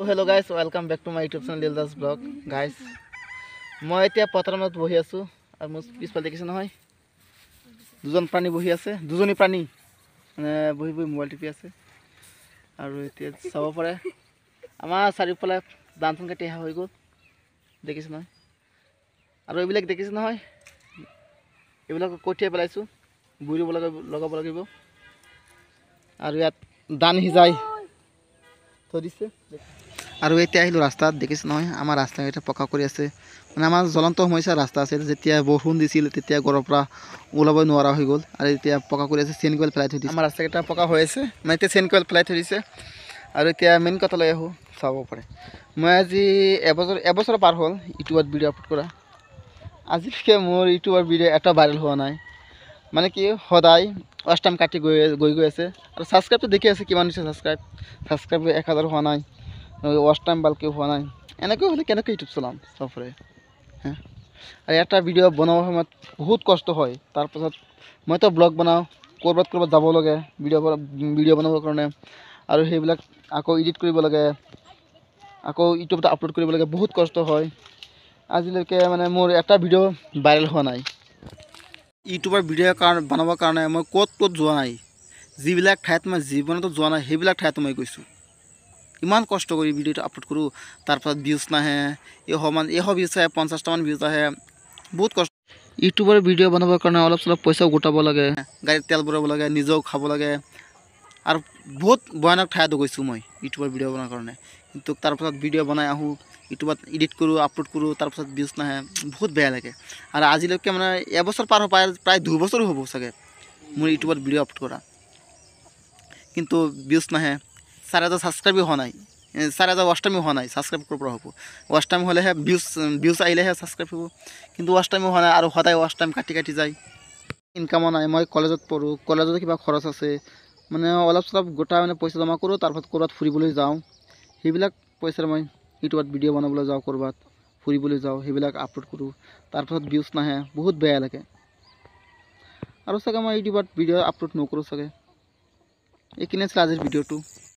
Hello' guys, welcome back to my YouTube channel Lildas vlog. Guys, মই এতিয়া পথাৰত বহি আছোঁ আৰু মোৰ পিছফালে দেখিছে নহয়, দুজন প্ৰাণী বহি আছে, দুজনী প্ৰাণী মানে বহি বহি মোবাইল টিপি আছে। আৰু এতিয়া চাব পাৰে আমাৰ চাৰিওফালে ধান চান কাটি হৈ গ'ল, দেখিছে নহয়। আৰু এইবিলাক দেখিছে নহয়, এইবিলাক কঠিয়াই পেলাইছোঁ, বুই ৰুব লগাব লাগিব। আৰু ইয়াত ধান সিজাই থৈ দিছে। আৰু এতিয়া আহিলোঁ ৰাস্তাত, দেখিছে নহয় আমাৰ ৰাস্তা এটা পকা কৰি আছে। মানে আমাৰ জ্বলন্ত সমস্যাৰ ৰাস্তা আছিল, যেতিয়া বৰষুণ দিছিল তেতিয়া ঘৰৰ পৰা ওলাব নোৱাৰা হৈ গ'ল। আৰু এতিয়া পকা কৰি আছে, চেন কইল পেলাই থৈ দিছে। আমাৰ ৰাস্তাকেইটা পকা হৈ আছে, মানে এতিয়া চেন কইল পেলাই থৈ দিছে। আৰু এতিয়া মেইন কথালৈ আহোঁ, চাব পাৰে মই আজি এবছৰ পাৰ হ'ল ইউটিউবত ভিডিঅ' আপলোড কৰা। আজিলৈকে মোৰ ইউটিউবৰ ভিডিঅ' এটা ভাইৰেল হোৱা নাই। মানে কি, সদায় ৱাচ টাইম কাটি গৈ আছে। আৰু ছাবস্ক্ৰাইবটো দেখি আছে কিমান হৈছে, ছাবস্ক্ৰাইব 1000 হোৱা নাই, ৱাচ টাইম ভালকৈ হোৱা নাই। এনেকৈ হ'লে কেনেকৈ ইউটিউব চলাম চবৰে। আৰু এটা ভিডিঅ' বনোৱাৰ সময়ত বহুত কষ্ট হয়। তাৰপাছত মইতো ব্লগ বনাওঁ, ক'ৰবাত যাব লাগে ভিডিঅ' বনাবৰ কাৰণে। আৰু সেইবিলাক আকৌ এডিট কৰিব লাগে, আকৌ ইউটিউবত আপলোড কৰিব লাগে, বহুত কষ্ট হয়। আজিলৈকে মানে মোৰ এটা ভিডিঅ' ভাইৰেল হোৱা নাই। ইউটিউবৰ ভিডিঅ' বনাবৰ কাৰণে মই ক'ত যোৱা নাই। যিবিলাক ঠাইত মই জীৱনতো যোৱা নাই, সেইবিলাক ঠাইতো মই গৈছোঁ। ইমান কষ্ট কৰি ভিডিঅ'টো আপলোড কৰোঁ, তাৰপাছত ভিউজ নাহে। এশ ভিউজ আহে, 50টামান ভিউজ আহে, বহুত কষ্ট। ইউটিউবৰ ভিডিঅ' বনাবৰ কাৰণে অলপ চলপ পইচাও গোটাব লাগে, গাড়ীত তেল ভৰাব লাগে, নিজেও খাব লাগে। আৰু বহুত ভয়ানক ঠাইতো গৈছোঁ মই ইউটিউবৰ ভিডিঅ' বনোৱাৰ কাৰণে। কিন্তু তাৰপাছত ভিডিঅ' বনাই আহোঁ, ইউটিউবত এডিট কৰোঁ, আপলোড কৰোঁ, তাৰপাছত ভিউজ নাহে, বহুত বেয়া লাগে। আৰু আজিলৈকে মানে এবছৰ পাৰ হ'ব, প্ৰায় 2 বছৰো হ'ব চাগে মোৰ ইউটিউবত ভিডিঅ' আপলোড কৰা। কিন্তু ভিউজ নাহে, 4000 ছাবস্ক্ৰাইবো হোৱা নাই, 4000 ৱাচ টাইমো হোৱা নাই। ছাবস্ক্ৰাইব ক'ৰ পৰা হ'ব? ৱাচ টাইম হ'লেহে ভিউজ আহিলেহে ছাবস্ক্ৰাইব হ'ব। কিন্তু ৱাচ টাইমো হোৱা নাই, আৰু সদায় ৱাচ টাইম কাটি যায়। ইনকামো নাই। মই কলেজত পঢ়োঁ, কলেজতো কিবা খৰচ আছে। মানে অলপ চলপ গোটাই মানে পইচা জমা কৰোঁ, তাৰপাছত ক'ৰবাত ফুৰিবলৈ যাওঁ। সেইবিলাক পইচাৰে মই ইউটিউবত ভিডিঅ' বনাবলৈ যাওঁ, ক'ৰবাত ফুৰিবলৈ যাওঁ, সেইবিলাক আপলোড কৰোঁ। তাৰপাছত ভিউজ নাহে, বহুত বেয়া লাগে। আৰু চাগে মই ইউটিউবত ভিডিঅ' আপলোড নকৰোঁ চাগে। এইখিনিয়ে আছিল আজিৰ ভিডিঅ'টো।